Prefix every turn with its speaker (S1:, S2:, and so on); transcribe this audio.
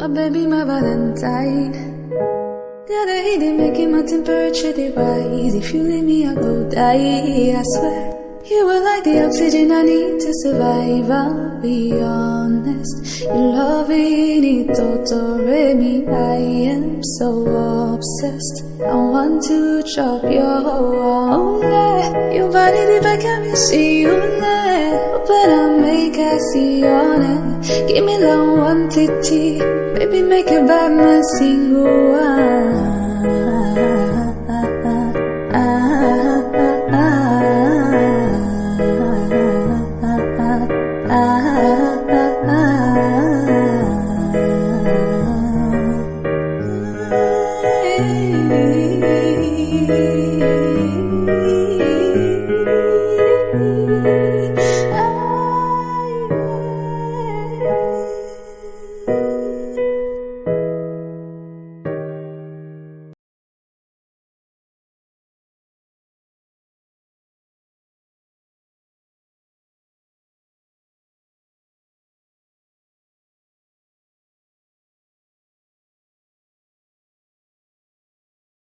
S1: My baby, my Valentine. Got a heat, making my temperature they rise. If you leave me, I go die, I swear. You were like the oxygen I need to survive, I'll be honest. Your loving it totally me, I am so obsessed. I want to chop your whole yeah. Your body the back of me, see you there. But I make I see on it. Give me long 150, baby make a bad man single one. Hey.